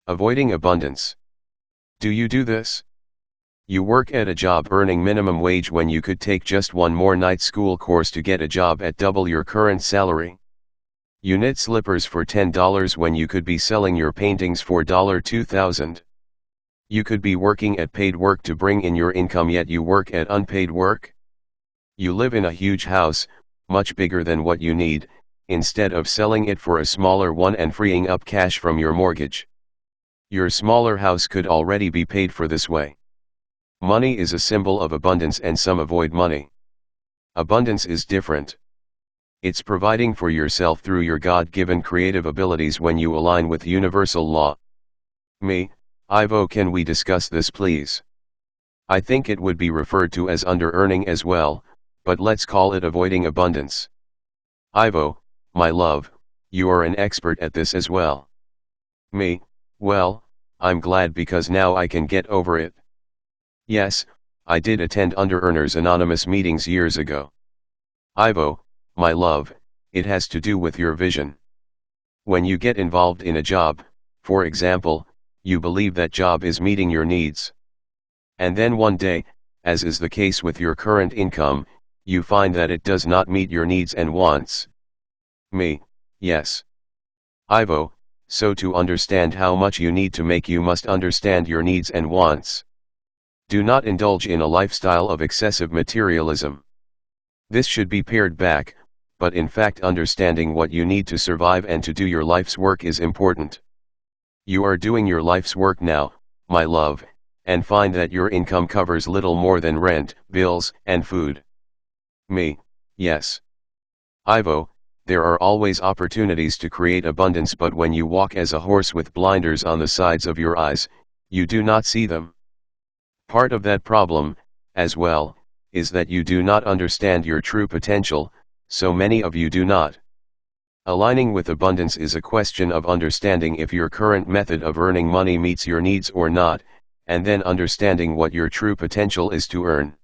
Avoiding abundance. Do you do this? You work at a job earning minimum wage when you could take just one more night school course to get a job at double your current salary. You knit slippers for $10 when you could be selling your paintings for $2,000. You could be working at paid work to bring in your income, yet you work at unpaid work. You live in a huge house, much bigger than what you need, instead of selling it for a smaller one and freeing up cash from your mortgage. Your smaller house could already be paid for this way. Money is a symbol of abundance, and some avoid money. Abundance is different. It's providing for yourself through your God-given creative abilities when you align with universal law. Me, Ivo, can we discuss this please? I think it would be referred to as under-earning as well, but let's call it avoiding abundance. Ivo, my love, you are an expert at this as well. Me, well, I'm glad because now I can get over it. Yes, I did attend Under-Earners Anonymous meetings years ago. Ivo, my love, it has to do with your vision. When you get involved in a job, for example, you believe that job is meeting your needs. And then one day, as is the case with your current income, you find that it does not meet your needs and wants. Me, yes. Ivo, so to understand how much you need to make, you must understand your needs and wants. Do not indulge in a lifestyle of excessive materialism. This should be pared back, but in fact understanding what you need to survive and to do your life's work is important. You are doing your life's work now, my love, and find that your income covers little more than rent, bills, and food. Me, yes. Ivo, there are always opportunities to create abundance, but when you walk as a horse with blinders on the sides of your eyes, you do not see them. Part of that problem, as well, is that you do not understand your true potential, so many of you do not. Aligning with abundance is a question of understanding if your current method of earning money meets your needs or not, and then understanding what your true potential is to earn.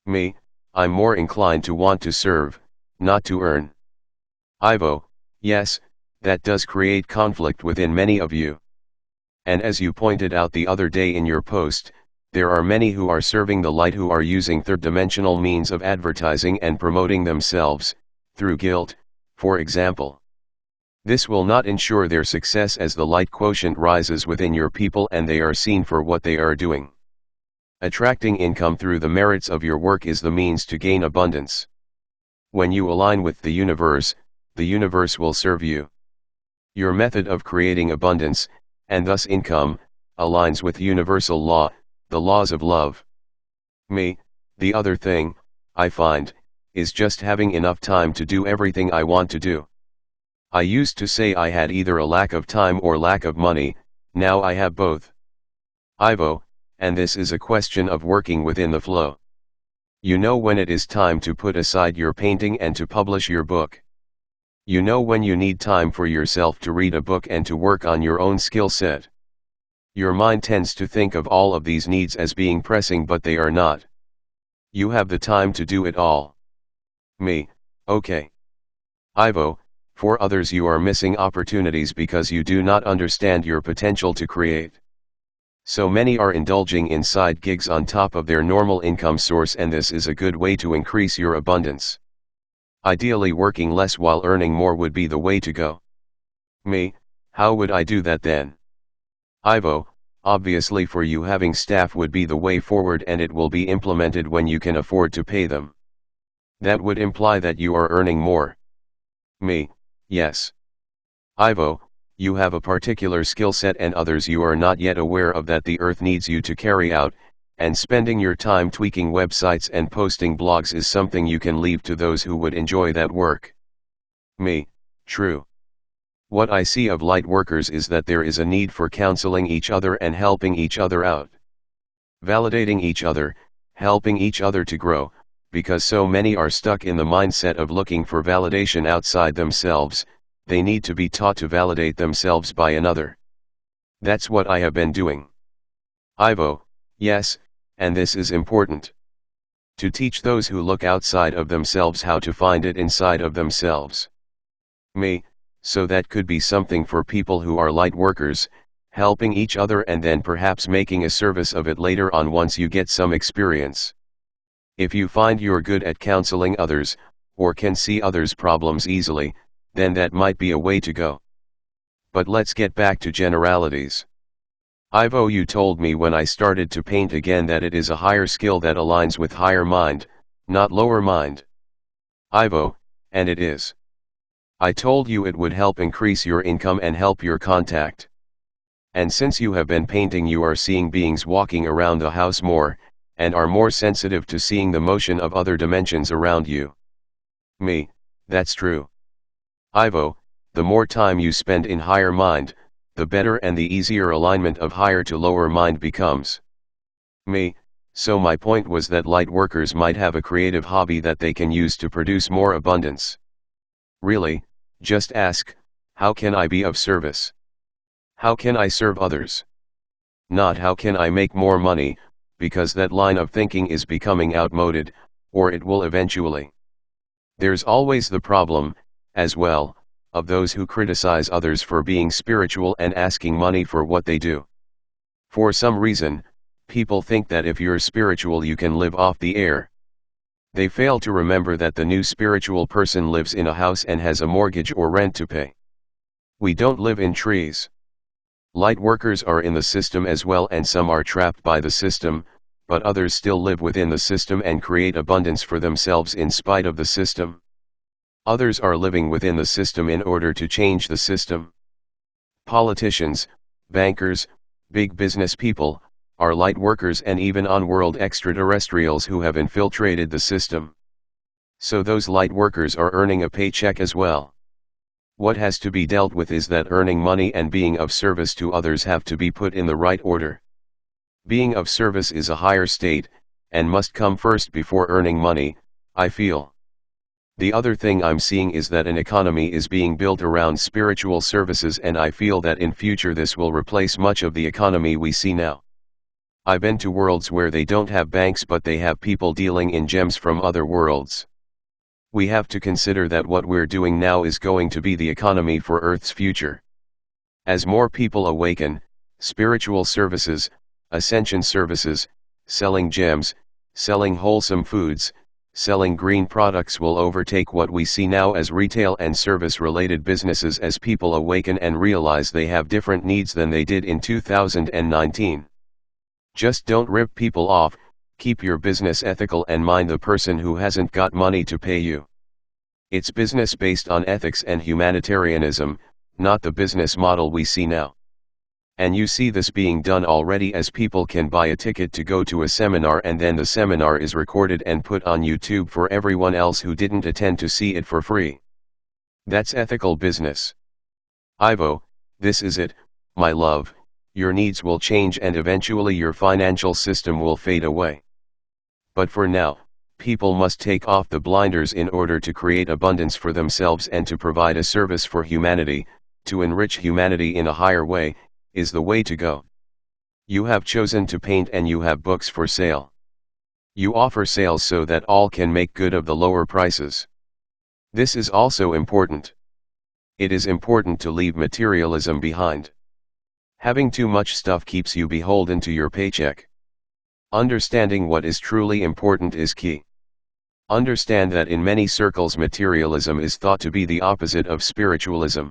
Me, I'm more inclined to want to serve, not to earn. Ivo, yes, that does create conflict within many of you. And as you pointed out the other day in your post, there are many who are serving the light who are using third-dimensional means of advertising and promoting themselves, through guilt, for example. This will not ensure their success as the light quotient rises within your people and they are seen for what they are doing. Attracting income through the merits of your work is the means to gain abundance. When you align with the universe will serve you. Your method of creating abundance, and thus income, aligns with universal law, the laws of love. Me, the other thing, I find, is just having enough time to do everything I want to do. I used to say I had either a lack of time or lack of money, now I have both. Ivo, and this is a question of working within the flow. You know when it is time to put aside your painting and to publish your book. You know when you need time for yourself to read a book and to work on your own skill set. Your mind tends to think of all of these needs as being pressing, but they are not. You have the time to do it all. Me, okay. Ivo, for others you are missing opportunities because you do not understand your potential to create. So many are indulging in side gigs on top of their normal income source, and this is a good way to increase your abundance. Ideally, working less while earning more would be the way to go. Me, how would I do that then? Ivo, obviously for you having staff would be the way forward, and it will be implemented when you can afford to pay them. That would imply that you are earning more. Me, yes. Ivo, you have a particular skill set and others you are not yet aware of that the earth needs you to carry out, and spending your time tweaking websites and posting blogs is something you can leave to those who would enjoy that work. Me, true. What I see of light workers is that there is a need for counseling each other and helping each other out. Validating each other, helping each other to grow, because so many are stuck in the mindset of looking for validation outside themselves. They need to be taught to validate themselves by another. That's what I have been doing. Ivo, yes, and this is important. To teach those who look outside of themselves how to find it inside of themselves. Me, so that could be something for people who are light workers, helping each other and then perhaps making a service of it later on once you get some experience. If you find you're good at counseling others, or can see others' problems easily, then that might be a way to go. But let's get back to generalities. Ivo, you told me when I started to paint again that it is a higher skill that aligns with higher mind, not lower mind. Ivo, and it is. I told you it would help increase your income and help your contact. And since you have been painting, you are seeing beings walking around the house more, and are more sensitive to seeing the motion of other dimensions around you. Me, that's true. Ivo, the more time you spend in higher mind, the better and the easier alignment of higher to lower mind becomes. Me, so my point was that light workers might have a creative hobby that they can use to produce more abundance. Really, just ask, how can I be of service? How can I serve others? Not how can I make more money, because that line of thinking is becoming outmoded, or it will eventually. There's always the problem, as well, of those who criticize others for being spiritual and asking money for what they do. For some reason, people think that if you're spiritual you can live off the air. They fail to remember that the new spiritual person lives in a house and has a mortgage or rent to pay. We don't live in trees. Light workers are in the system as well, and some are trapped by the system, but others still live within the system and create abundance for themselves in spite of the system. Others are living within the system in order to change the system. Politicians, bankers, big business people, are light workers and even on-world extraterrestrials who have infiltrated the system. So those light workers are earning a paycheck as well. What has to be dealt with is that earning money and being of service to others have to be put in the right order. Being of service is a higher state, and must come first before earning money, I feel. The other thing I'm seeing is that an economy is being built around spiritual services, and I feel that in future this will replace much of the economy we see now. I've been to worlds where they don't have banks but they have people dealing in gems from other worlds. We have to consider that what we're doing now is going to be the economy for Earth's future. As more people awaken, spiritual services, ascension services, selling gems, selling wholesome foods, selling green products will overtake what we see now as retail and service-related businesses as people awaken and realize they have different needs than they did in 2019. Just don't rip people off, keep your business ethical and mind the person who hasn't got money to pay you. It's business based on ethics and humanitarianism, not the business model we see now. And you see this being done already, as people can buy a ticket to go to a seminar and then the seminar is recorded and put on YouTube for everyone else who didn't attend to see it for free. That's ethical business. Ivo, this is it, my love, your needs will change and eventually your financial system will fade away. But for now, people must take off the blinders in order to create abundance for themselves and to provide a service for humanity, to enrich humanity in a higher way, is the way to go. You have chosen to paint and you have books for sale. You offer sales so that all can make good of the lower prices. This is also important. It is important to leave materialism behind. Having too much stuff keeps you beholden to your paycheck. Understanding what is truly important is key. Understand that in many circles materialism is thought to be the opposite of spiritualism.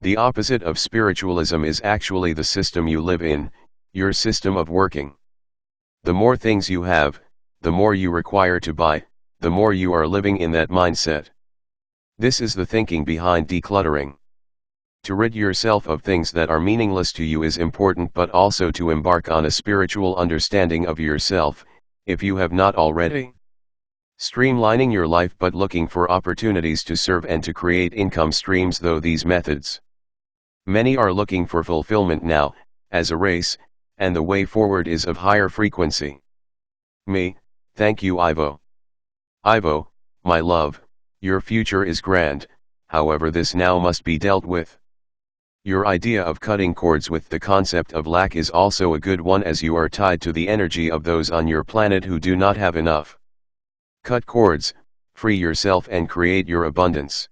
The opposite of spiritualism is actually the system you live in, your system of working. The more things you have, the more you require to buy, the more you are living in that mindset. This is the thinking behind decluttering. To rid yourself of things that are meaningless to you is important, but also to embark on a spiritual understanding of yourself, if you have not already. Streamlining your life but looking for opportunities to serve and to create income streams through these methods. Many are looking for fulfillment now, as a race, and the way forward is of higher frequency. Me, thank you Ivo. Ivo, my love, your future is grand, however this now must be dealt with. Your idea of cutting cords with the concept of lack is also a good one, as you are tied to the energy of those on your planet who do not have enough. Cut cords, free yourself and create your abundance.